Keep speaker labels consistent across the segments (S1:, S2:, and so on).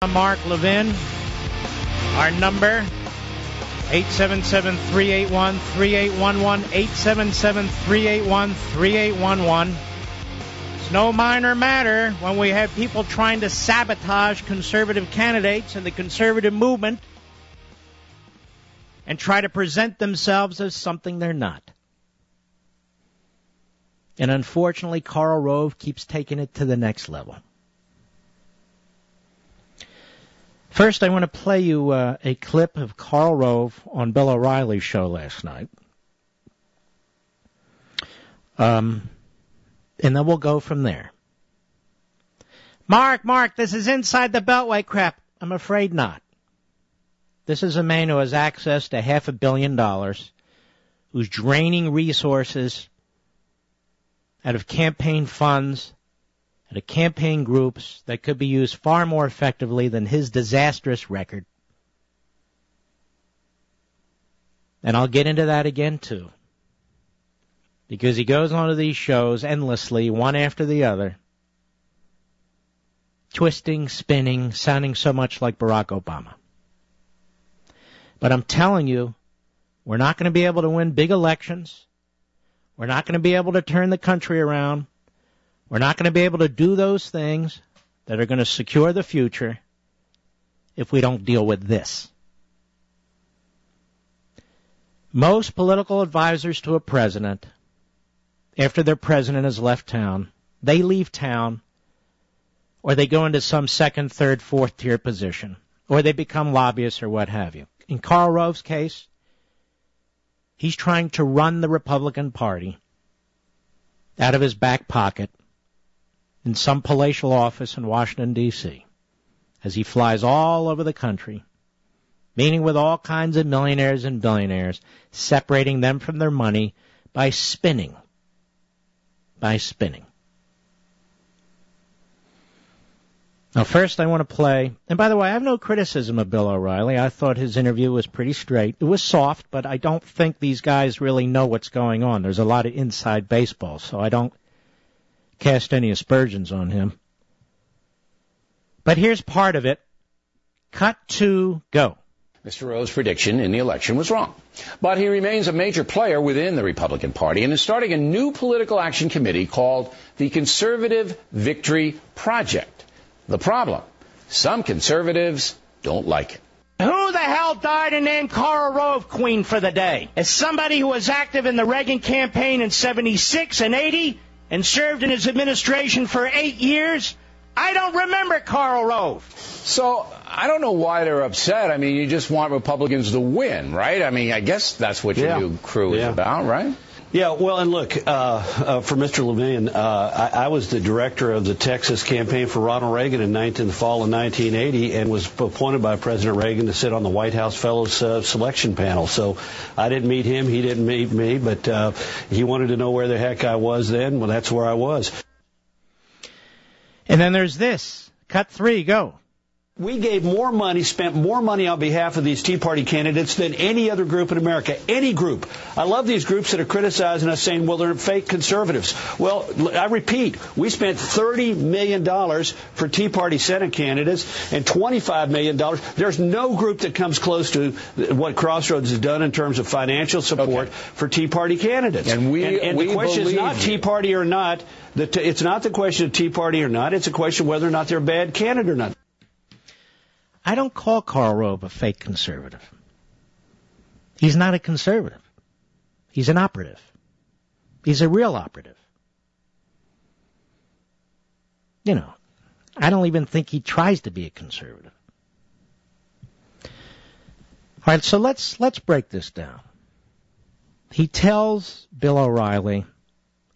S1: Mark Levin. Our number, 877-381-3811, 877-381-3811. It's no minor matter when we have people trying to sabotage conservative candidates and the conservative movement and try to present themselves as something they're not. And unfortunately, Karl Rove keeps taking it to the next level. First, I want to play you a clip of Karl Rove on Bill O'Reilly's show last night. And then we'll go from there. Mark, this is inside the Beltway crap. I'm afraid not. This is a man who has access to $500 million, who's draining resources out of campaign funds, out of campaign groups that could be used far more effectively than his disastrous record. And I'll get into that again, too. Because he goes onto these shows endlessly, one after the other, twisting, spinning, sounding so much like Barack Obama. But I'm telling you, we're not going to be able to win big elections. We're not going to be able to turn the country around. We're not going to be able to do those things that are going to secure the future if we don't deal with this. Most political advisors to a president, after their president has left town, they leave town, or they go into some second, third, fourth tier position, or they become lobbyists or what have you. In Karl Rove's case, he's trying to run the Republican Party out of his back pocket in some palatial office in Washington, D.C., as he flies all over the country, meeting with all kinds of millionaires and billionaires, separating them from their money by spinning. Now, first I want to play, and by the way, I have no criticism of Bill O'Reilly. I thought his interview was pretty straight. It was soft, but I don't think these guys really know what's going on. There's a lot of inside baseball, so I don't cast any aspersions on him. But here's part of it. Cut to go.
S2: Mr. Rove's prediction in the election was wrong. But he remains a major player within the Republican Party and is starting a new political action committee called the Conservative Victory Project. The problem, some conservatives don't like it.
S1: Who the hell died and named Karl Rove Queen for the day? As somebody who was active in the Reagan campaign in 76 and 80 and served in his administration for 8 years, I don't remember Karl Rove.
S2: So I don't know why they're upset. I mean, you just want Republicans to win, right? I mean, I guess that's what your new crew is about, right?
S3: Yeah, well, and look, for Mr. Levin, I was the director of the Texas campaign for Ronald Reagan in the fall of 1980 and was appointed by President Reagan to sit on the White House Fellows selection panel. So I didn't meet him, he didn't meet me, but he wanted to know where the heck I was then. Well, that's where I was.
S1: And then there's this. Cut 3, go.
S3: We gave more money, spent more money on behalf of these Tea Party candidates than any other group in America. Any group. I love these groups that are criticizing us, saying, well, they're fake conservatives. Well, I repeat, we spent $30 million for Tea Party Senate candidates and $25 million. There's no group that comes close to what Crossroads has done in terms of financial support for Tea Party candidates.
S2: And
S3: the question is not Tea Party or not. It's not the question of Tea Party or not. It's a question of whether or not they're a bad candidate or not.
S1: I don't call Karl Rove a fake conservative. He's not a conservative. He's an operative. He's a real operative. You know, I don't even think he tries to be a conservative. All right, so let's break this down. He tells Bill O'Reilly,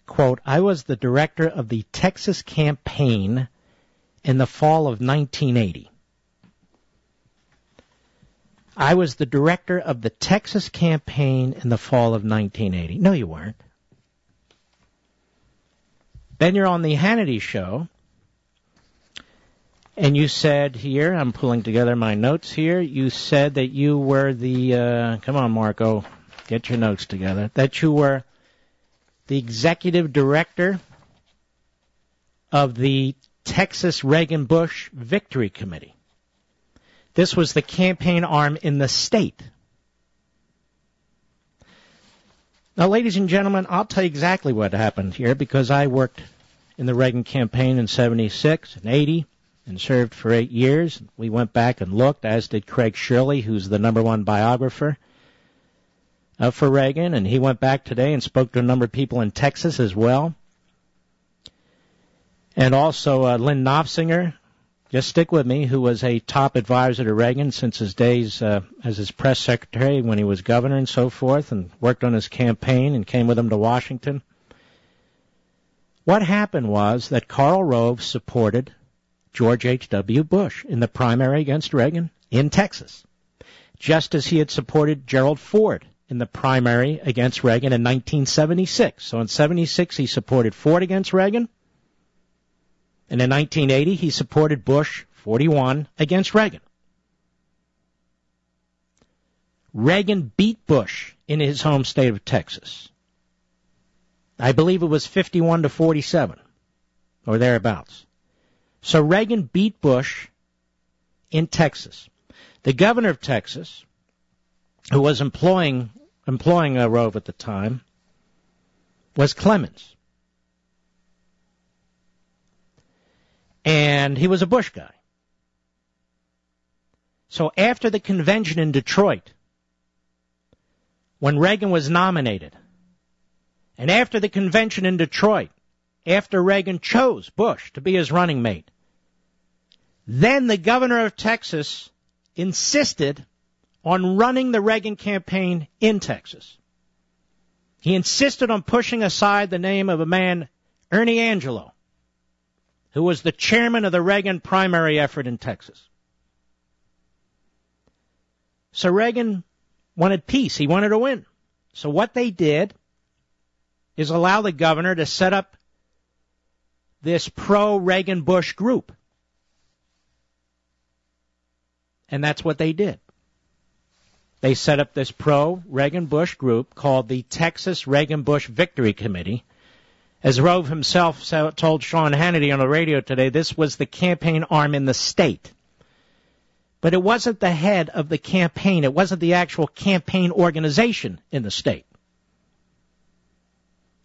S1: quote, I was the director of the Texas campaign in the fall of 1980. I was the director of the Texas campaign in the fall of 1980. No, you weren't. Then you're on the Hannity show, and you said here, I'm pulling together my notes here, you said that you were the, come on, Marco, get your notes together, that you were the executive director of the Texas Reagan-Bush Victory Committee. This was the campaign arm in the state. Now, ladies and gentlemen, I'll tell you exactly what happened here because I worked in the Reagan campaign in 76 and 80 and served for 8 years. We went back and looked, as did Craig Shirley, who's the #1 biographer for Reagan, and he went back today and spoke to a number of people in Texas as well. And also Lynn Knopfsinger, just stick with me, who was a top advisor to Reagan since his days as his press secretary when he was governor and so forth, and worked on his campaign and came with him to Washington. What happened was that Karl Rove supported George H.W. Bush in the primary against Reagan in Texas, just as he had supported Gerald Ford in the primary against Reagan in 1976. So in 76, he supported Ford against Reagan. And in 1980, he supported Bush, 41, against Reagan. Reagan beat Bush in his home state of Texas. I believe it was 51-47, or thereabouts. So Reagan beat Bush in Texas. The governor of Texas, who was employing Rove at the time, was Clemens. And he was a Bush guy. So after the convention in Detroit, when Reagan was nominated, and after the convention in Detroit, after Reagan chose Bush to be his running mate, then the governor of Texas insisted on running the Reagan campaign in Texas. He insisted on pushing aside the name of a man, Ernie Angelo, who was the chairman of the Reagan primary effort in Texas. So Reagan wanted peace. He wanted to win. So what they did is allow the governor to set up this pro-Reagan Bush group. And that's what they did. They set up this pro-Reagan Bush group called the Texas Reagan Bush Victory Committee. As Rove himself told Sean Hannity on the radio today, this was the campaign arm in the state. But it wasn't the head of the campaign. It wasn't the actual campaign organization in the state.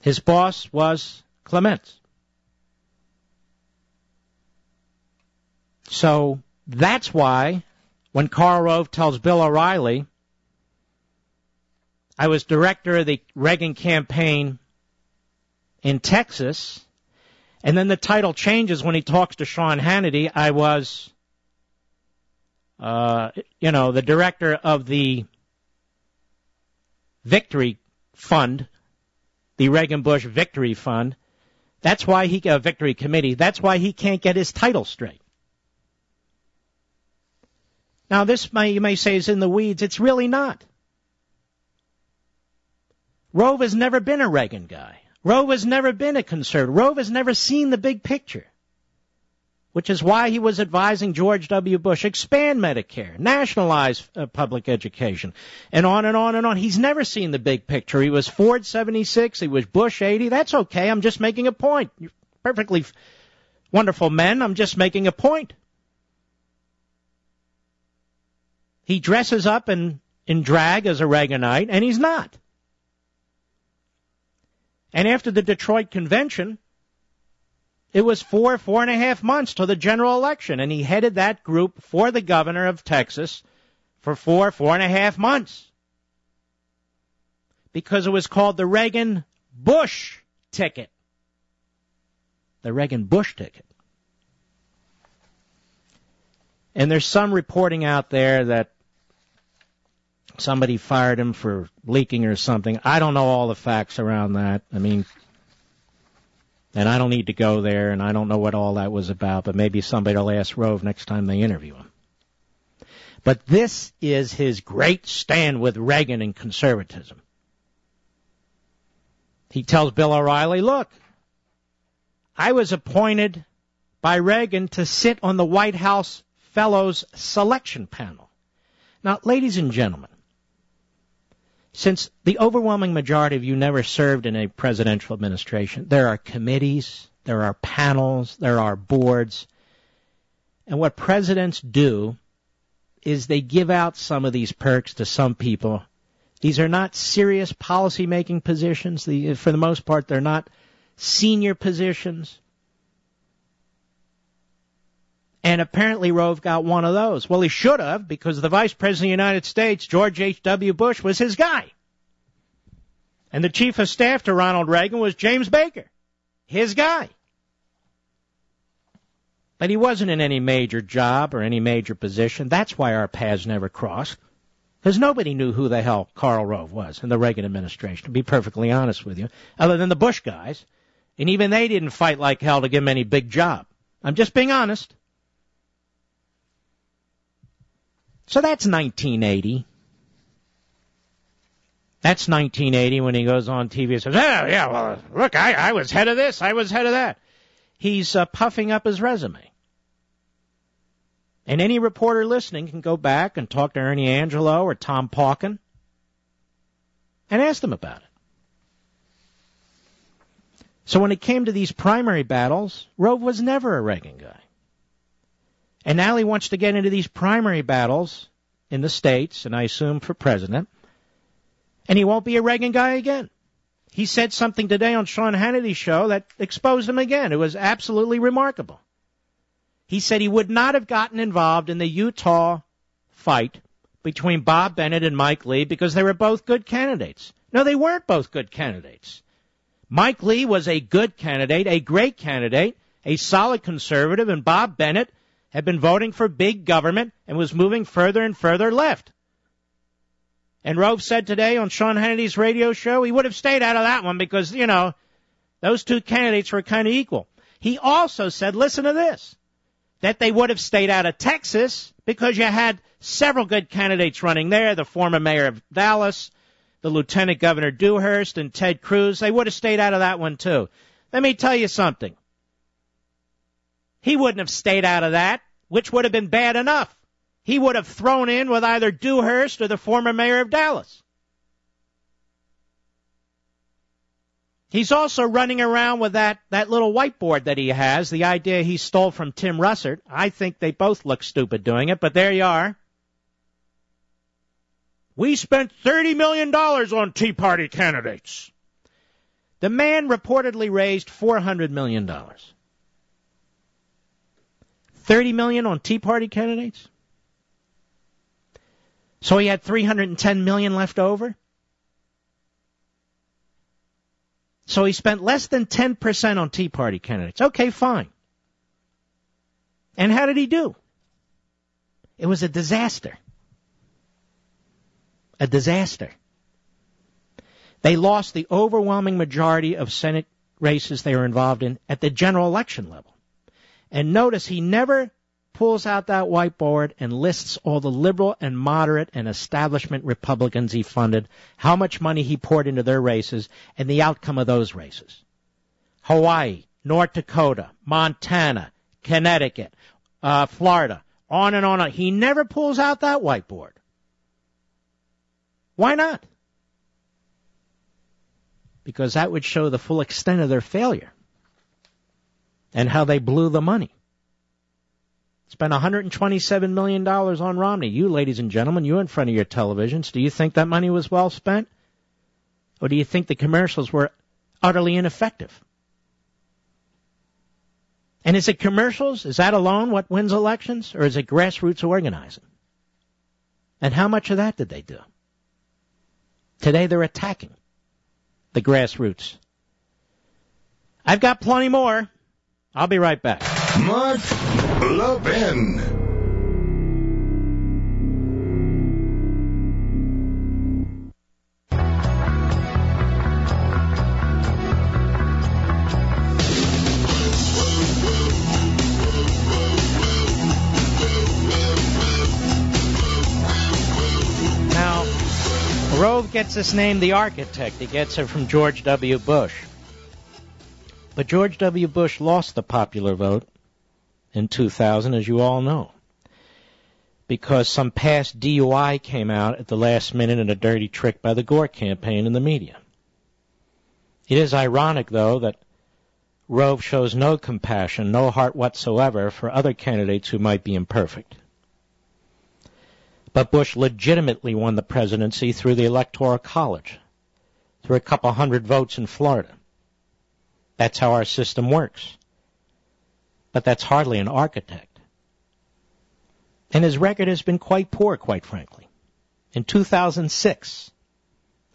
S1: His boss was Clements. So that's why when Karl Rove tells Bill O'Reilly, I was director of the Reagan campaign in Texas, and then the title changes when he talks to Sean Hannity, I was, the director of the Victory Fund, the Reagan Bush Victory Fund. That's why Victory Committee. That's why he can't get his title straight. Now, you may say is in the weeds. It's really not. Rove has never been a Reagan guy. Rove has never been a conservative. Rove has never seen the big picture, which is why he was advising George W. Bush, expand Medicare, nationalize public education, and on and on and on. He's never seen the big picture. He was Ford 76, he was Bush 80. That's okay. I'm just making a point. You're perfectly wonderful men. I'm just making a point. He dresses up in drag as a Reaganite, and he's not. And after the Detroit convention, it was 4.5 months to the general election, and he headed that group for the governor of Texas for 4.5 months. Because it was called the Reagan Bush ticket. The Reagan Bush ticket. And there's some reporting out there that somebody fired him for leaking or something. I don't know all the facts around that. I mean, and I don't need to go there, and I don't know what all that was about, but maybe somebody will ask Rove next time they interview him. But this is his great stand with Reagan and conservatism. He tells Bill O'Reilly, look, I was appointed by Reagan to sit on the White House Fellows Selection Panel. Now, ladies and gentlemen, since the overwhelming majority of you never served in a presidential administration, there are committees, there are panels, there are boards, and what presidents do is they give out some of these perks to some people. These are not serious policy-making positions. For the most part, they're not senior positions. And apparently Rove got one of those. Well, he should have, because the Vice President of the United States, George H.W. Bush, was his guy. And the Chief of Staff to Ronald Reagan was James Baker, his guy. But he wasn't in any major job or any major position. That's why our paths never crossed. Because nobody knew who the hell Karl Rove was in the Reagan administration, to be perfectly honest with you, other than the Bush guys. And even they didn't fight like hell to give him any big job. I'm just being honest. So that's 1980. That's 1980 when he goes on TV and says, oh, yeah, well, look, I was head of this, I was head of that. He's puffing up his resume. And any reporter listening can go back and talk to Ernie Angelo or Tom Pauken and ask them about it. So when it came to these primary battles, Rove was never a Reagan guy. And now he wants to get into these primary battles in the states, and I assume for president, and he won't be a Reagan guy again. He said something today on Sean Hannity's show that exposed him again. It was absolutely remarkable. He said he would not have gotten involved in the Utah fight between Bob Bennett and Mike Lee because they were both good candidates. No, they weren't both good candidates. Mike Lee was a good candidate, a great candidate, a solid conservative, and Bob Bennett had been voting for big government and was moving further and further left. And Rove said today on Sean Hannity's radio show he would have stayed out of that one because, you know, those two candidates were kind of equal. He also said, listen to this, that they would have stayed out of Texas because you had several good candidates running there, the former mayor of Dallas, the Lieutenant Governor Dewhurst, and Ted Cruz. They would have stayed out of that one, too. Let me tell you something. He wouldn't have stayed out of that, which would have been bad enough. He would have thrown in with either Dewhurst or the former mayor of Dallas. He's also running around with that little whiteboard that he has, the idea he stole from Tim Russert. I think they both look stupid doing it, but there you are. We spent $30 million on Tea Party candidates. The man reportedly raised $400 million. $30 million on Tea Party candidates? So he had $310 million left over? So he spent less than 10% on Tea Party candidates. Okay, fine. And how did he do? It was a disaster. A disaster. They lost the overwhelming majority of Senate races they were involved in at the general election level. And notice he never pulls out that whiteboard and lists all the liberal and moderate and establishment Republicans he funded, how much money he poured into their races, and the outcome of those races. Hawaii, North Dakota, Montana, Connecticut, Florida, on and on. He never pulls out that whiteboard. Why not? Because that would show the full extent of their failure and how they blew the money. Spent $127 million on Romney. You, ladies and gentlemen, you in front of your televisions, do you think that money was well spent? Or do you think the commercials were utterly ineffective? And is it commercials? Is that alone what wins elections? Or is it grassroots organizing? And how much of that did they do? Today they're attacking the grassroots. I've got plenty more. I'll be right back.
S4: Mark Levin.
S1: Now, Rove gets this name the architect. He gets it from George W. Bush. But George W. Bush lost the popular vote in 2000, as you all know, because some past DUI came out at the last minute in a dirty trick by the Gore campaign and the media. It is ironic, though, that Rove shows no compassion, no heart whatsoever for other candidates who might be imperfect. But Bush legitimately won the presidency through the Electoral College, through a couple hundred votes in Florida. That's how our system works. But that's hardly an architect. And his record has been quite poor, quite frankly. In 2006,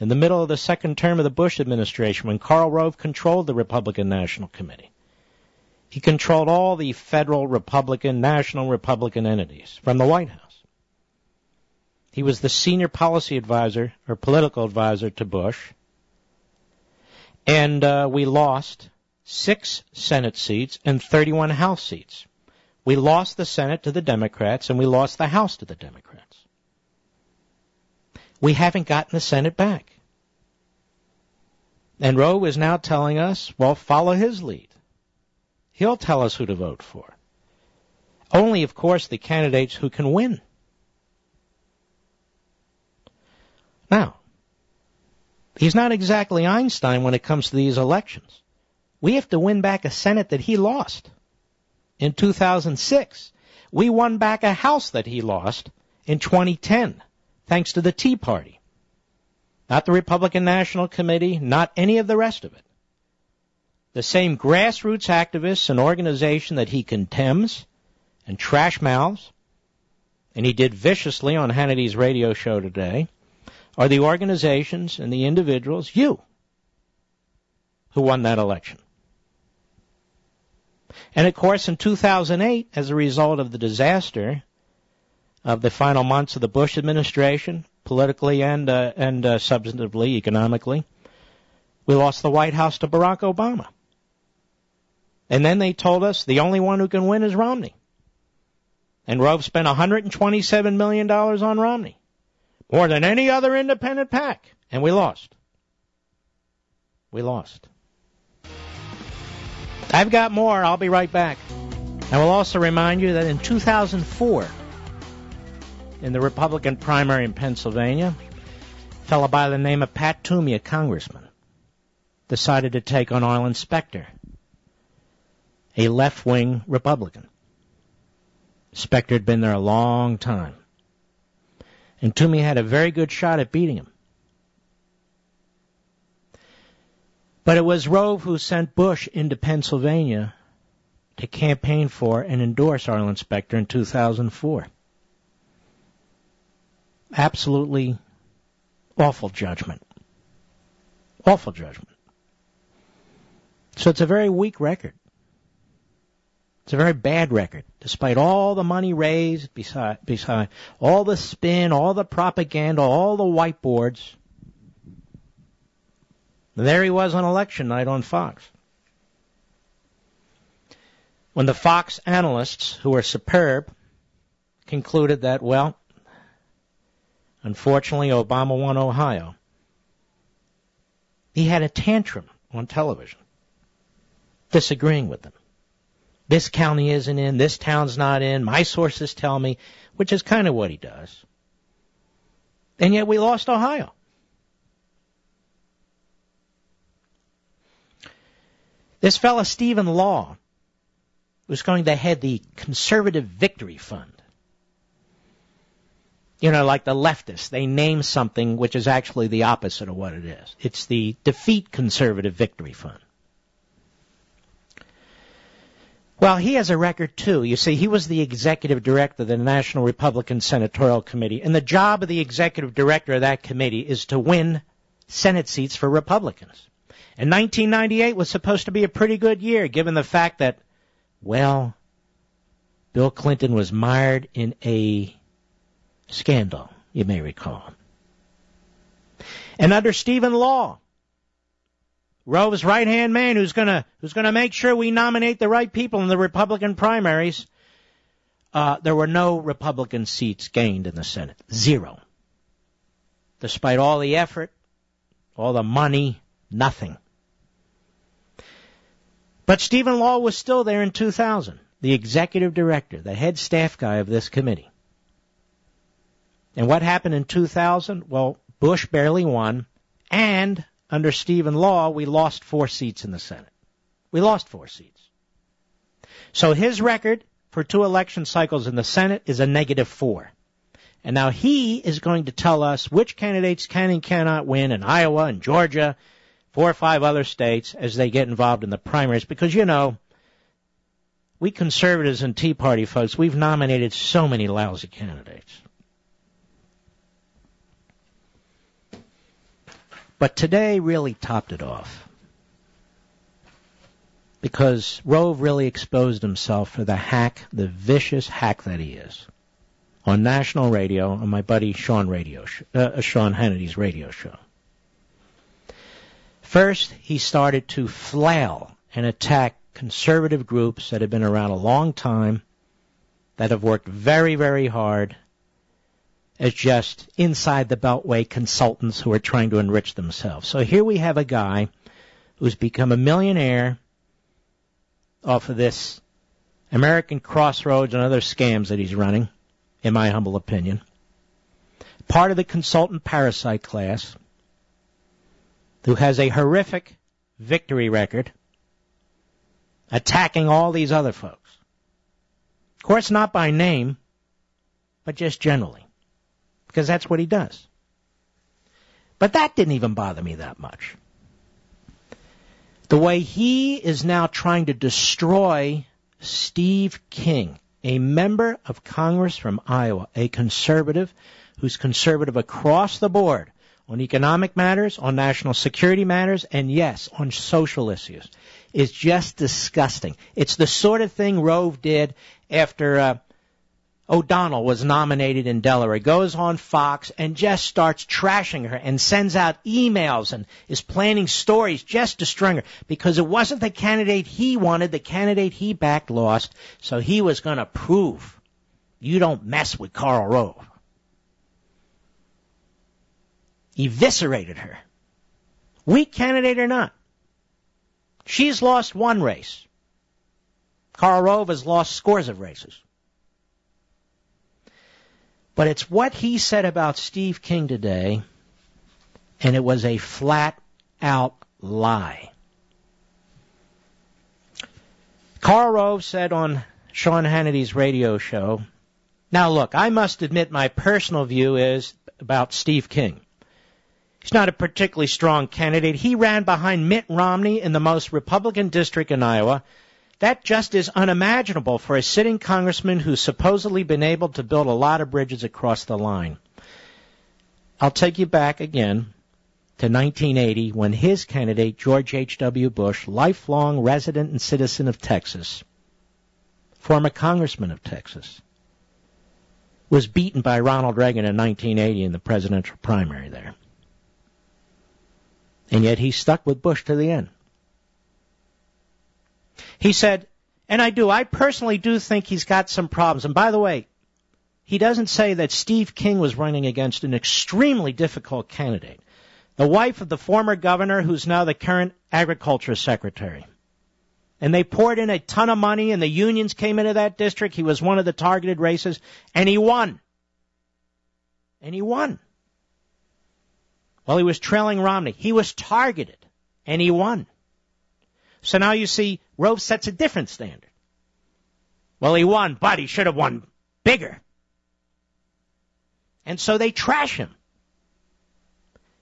S1: in the middle of the second term of the Bush administration, when Karl Rove controlled the Republican National Committee, he controlled all the federal Republican, national Republican entities from the White House. He was the senior policy advisor, or political advisor, to Bush. And we lost 6 Senate seats and 31 House seats. We lost the Senate to the Democrats, and we lost the House to the Democrats. We haven't gotten the Senate back. And Rove is now telling us, well, follow his lead. He'll tell us who to vote for. Only, of course, the candidates who can win. Now, he's not exactly Einstein when it comes to these elections. We have to win back a Senate that he lost in 2006. We won back a House that he lost in 2010, thanks to the Tea Party. Not the Republican National Committee, not any of the rest of it. The same grassroots activists and organization that he contemns and trash mouths, and he did viciously on Hannity's radio show today, are the organizations and the individuals, you, who won that election. And of course, in 2008, as a result of the disaster of the final months of the Bush administration, politically and substantively, economically, we lost the White House to Barack Obama. And then they told us the only one who can win is Romney. And Rove spent $127 million on Romney, more than any other independent PAC, and we lost. We lost. I've got more. I'll be right back. I will also remind you that in 2004, in the Republican primary in Pennsylvania, a fellow by the name of Pat Toomey, a congressman, decided to take on Arlen Specter, a left-wing Republican. Specter had been there a long time. And Toomey had a very good shot at beating him. But it was Rove who sent Bush into Pennsylvania to campaign for and endorse Arlen Specter in 2004. Absolutely awful judgment. Awful judgment. So it's a very weak record. It's a very bad record, despite all the money raised, beside all the spin, all the propaganda, all the whiteboards. And there he was on election night on Fox. When the Fox analysts, who are superb, concluded that, well, unfortunately Obama won Ohio, he had a tantrum on television, disagreeing with them. This county isn't in, this town's not in, my sources tell me, which is kind of what he does. And yet we lost Ohio. This fella, Stephen Law, was going to head the Conservative Victory Fund. You know, like the leftists, they name something which is actually the opposite of what it is. It's the Defeat Conservative Victory Fund. Well, he has a record, too. You see, he was the executive director of the National Republican Senatorial Committee, and the job of the executive director of that committee is to win Senate seats for Republicans. And 1998 was supposed to be a pretty good year, given the fact that, well, Bill Clinton was mired in a scandal, you may recall. And under Stephen Law, Rove's right-hand man, who's gonna make sure we nominate the right people in the Republican primaries, there were no Republican seats gained in the Senate. 0. Despite all the effort, all the money, nothing. But Stephen Law was still there in 2000, the executive director, the head staff guy of this committee. And what happened in 2000? Well, Bush barely won, and under Stephen Law, we lost 4 seats in the Senate. We lost 4 seats. So his record for 2 election cycles in the Senate is a -4. And now he is going to tell us which candidates can and cannot win in Iowa and Georgia, 4 or 5 other states as they get involved in the primaries. Because, you know, we conservatives and Tea Party folks, we've nominated so many lousy candidates. But today really topped it off. Because Rove really exposed himself for the hack, the vicious hack that he is. On national radio, on my buddy Sean Hannity's radio show. First, he started to flail and attack conservative groups that have been around a long time, that have worked very, very hard as just inside the Beltway consultants who are trying to enrich themselves. So here we have a guy who's become a millionaire off of this American Crossroads and other scams that he's running, in my humble opinion. Part of the consultant parasite class, who has a horrific victory record, attacking all these other folks. Of course, not by name, but just generally, because that's what he does. But that didn't even bother me that much. The way he is now trying to destroy Steve King, a member of Congress from Iowa, a conservative who's conservative across the board on economic matters, on national security matters, and yes, on social issues, is just disgusting. It's the sort of thing Rove did after O'Donnell was nominated in Delaware. Goes on Fox and just starts trashing her and sends out emails and is planning stories just destroying her because it wasn't the candidate he wanted. The candidate he backed lost, so he was going to prove you don't mess with Karl Rove. Eviscerated her. Weak candidate or not. She's lost one race. Karl Rove has lost scores of races. But it's what he said about Steve King today, and it was a flat-out lie. Karl Rove said on Sean Hannity's radio show, now look, I must admit my personal view is about Steve King. He's not a particularly strong candidate. He ran behind Mitt Romney in the most Republican district in Iowa. That just is unimaginable for a sitting congressman who's supposedly been able to build a lot of bridges across the line. I'll take you back again to 1980 when his candidate, George H.W. Bush, lifelong resident and citizen of Texas, former congressman of Texas, was beaten by Ronald Reagan in 1980 in the presidential primary there. And yet he stuck with Bush to the end. He said, and I personally do think he's got some problems. And by the way, he doesn't say that Steve King was running against an extremely difficult candidate. The wife of the former governor, who's now the current agriculture secretary. And they poured in a ton of money, and the unions came into that district. He was one of the targeted races, and he won. And he won. Well, he was trailing Romney. He was targeted, and he won. So now you see, Rove sets a different standard. Well, he won, but he should have won bigger. And so they trash him.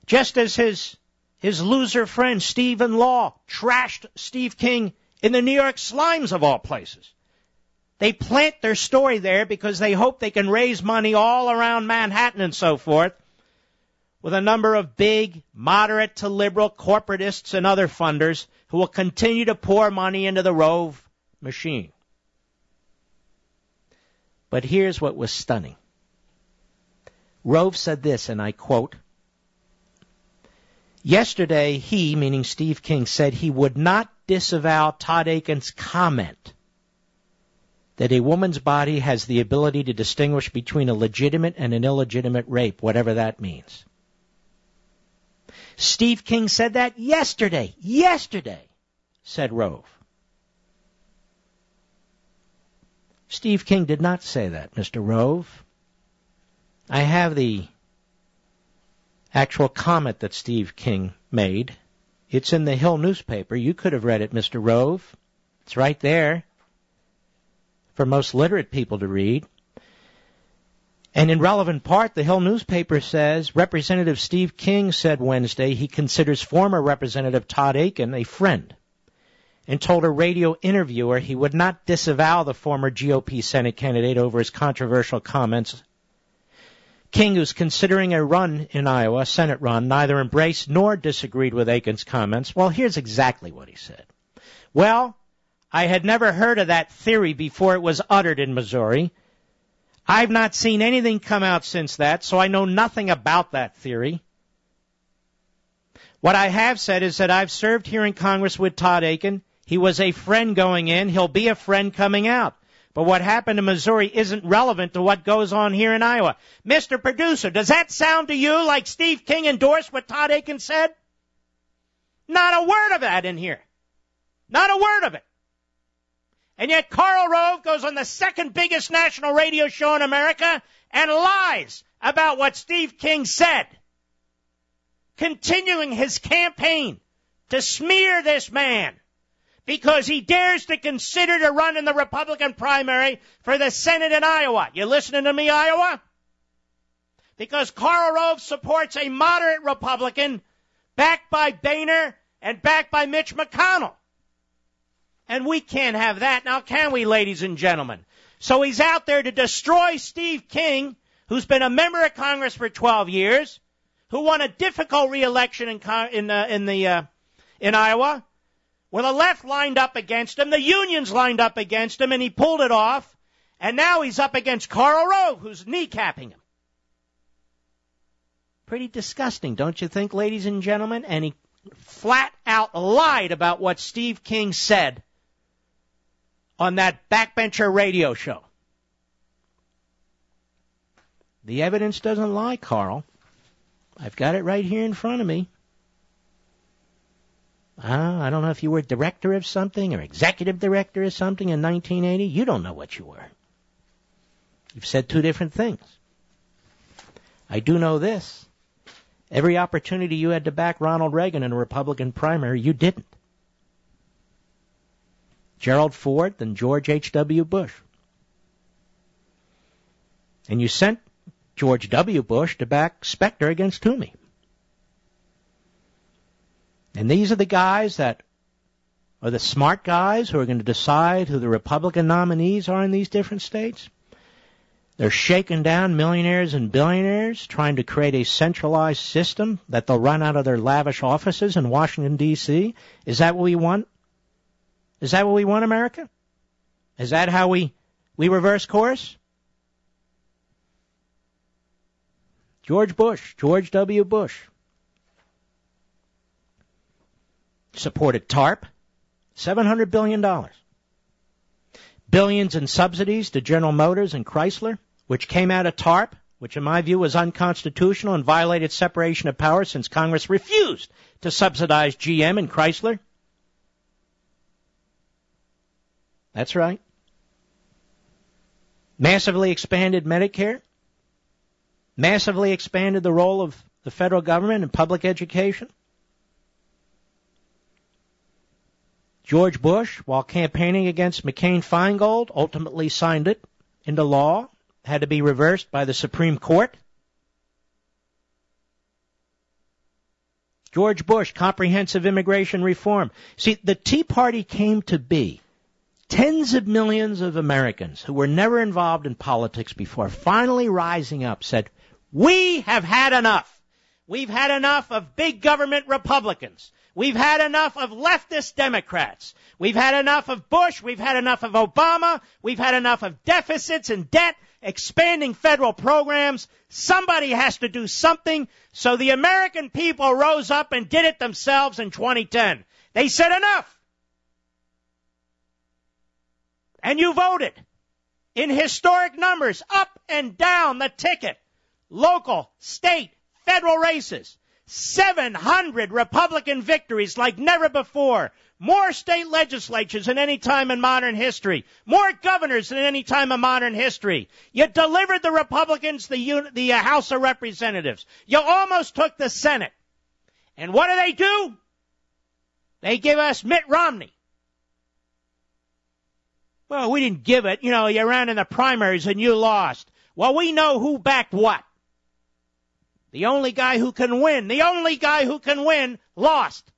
S1: Just as his loser friend, Stephen Law, trashed Steve King in the New York Slimes of all places. They plant their story there because they hope they can raise money all around Manhattan and so forth with a number of big, moderate to liberal corporatists and other funders who will continue to pour money into the Rove machine. But here's what was stunning. Rove said this, and I quote, yesterday he, meaning Steve King, said he would not disavow Todd Akin's comment that a woman's body has the ability to distinguish between a legitimate and an illegitimate rape, whatever that means. Steve King said that yesterday, said Rove. Steve King did not say that, Mr. Rove. I have the actual comment that Steve King made. It's in the Hill newspaper. You could have read it, Mr. Rove. It's right there for most literate people to read. And in relevant part, the Hill newspaper says Representative Steve King said Wednesday he considers former Representative Todd Akin a friend, and told a radio interviewer he would not disavow the former GOP Senate candidate over his controversial comments. King, who's considering a run in Iowa, a Senate run, neither embraced nor disagreed with Akin's comments. Well, here's exactly what he said. Well, I had never heard of that theory before it was uttered in Missouri. I've not seen anything come out since that, so I know nothing about that theory. What I have said is that I've served here in Congress with Todd Akin. He was a friend going in. He'll be a friend coming out. But what happened in Missouri isn't relevant to what goes on here in Iowa. Mr. Producer, does that sound to you like Steve King endorsed what Todd Akin said? Not a word of that in here. Not a word of it. And yet Karl Rove goes on the second biggest national radio show in America and lies about what Steve King said, continuing his campaign to smear this man because he dares to consider to run in the Republican primary for the Senate in Iowa. You listening to me, Iowa? Because Karl Rove supports a moderate Republican backed by Boehner and backed by Mitch McConnell. And we can't have that now, can we, ladies and gentlemen? So he's out there to destroy Steve King, who's been a member of Congress for 12 years, who won a difficult re-election in Iowa, where the left lined up against him, the unions lined up against him, and he pulled it off. And now he's up against Karl Rove, who's kneecapping him. Pretty disgusting, don't you think, ladies and gentlemen? And he flat out lied about what Steve King said on that backbencher radio show. The evidence doesn't lie, Carl. I've got it right here in front of me. I don't know if you were director of something or executive director of something in 1980. You don't know what you were. You've said two different things. I do know this. Every opportunity you had to back Ronald Reagan in a Republican primary, you didn't. Gerald Ford and George H.W. Bush. And you sent George W. Bush to back Specter against Toomey. And these are the guys that are the smart guys who are going to decide who the Republican nominees are in these different states. They're shaking down millionaires and billionaires, trying to create a centralized system that they'll run out of their lavish offices in Washington, D.C. Is that what we want? Is that what we want, America? Is that how we reverse course? George W. Bush, supported TARP, $700 billion. Billions in subsidies to General Motors and Chrysler, which came out of TARP, which in my view was unconstitutional and violated separation of powers since Congress refused to subsidize GM and Chrysler. That's right. Massively expanded Medicare. Massively expanded the role of the federal government in public education. George Bush, while campaigning against McCain-Feingold, ultimately signed it into law, had to be reversed by the Supreme Court. George Bush, comprehensive immigration reform. See, the Tea Party came to be tens of millions of Americans who were never involved in politics before, finally rising up, said, we have had enough. We've had enough of big government Republicans. We've had enough of leftist Democrats. We've had enough of Bush. We've had enough of Obama. We've had enough of deficits and debt, expanding federal programs. Somebody has to do something. So the American people rose up and did it themselves in 2010. They said enough. And you voted in historic numbers up and down the ticket. Local, state, federal races. 700 Republican victories like never before. More state legislatures than any time in modern history. More governors than any time in modern history. You delivered the Republicans the House of Representatives. You almost took the Senate. And what do? They give us Mitt Romney. Well, we didn't give it. You know, you ran in the primaries and you lost. Well, we know who backed what. The only guy who can win, lost.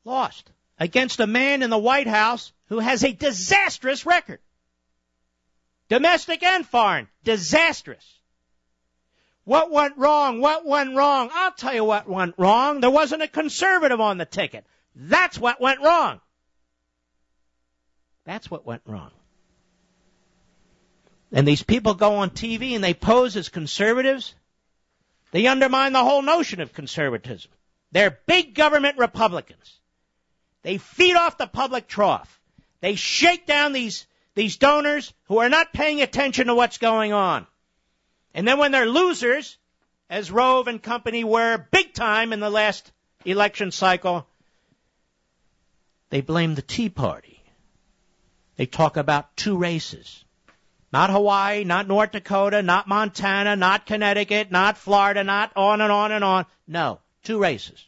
S1: Lost against a man in the White House who has a disastrous record. Domestic and foreign, disastrous. What went wrong? I'll tell you what went wrong. There wasn't a conservative on the ticket. That's what went wrong. That's what went wrong. And these people go on TV and they pose as conservatives. They undermine the whole notion of conservatism. They're big government Republicans. They feed off the public trough. They shake down these donors who are not paying attention to what's going on. And then when they're losers, as Rove and company were big time in the last election cycle, they blame the Tea Party. They talk about two races. Not Hawaii, not North Dakota, not Montana, not Connecticut, not Florida, not on and on and on. No, two races.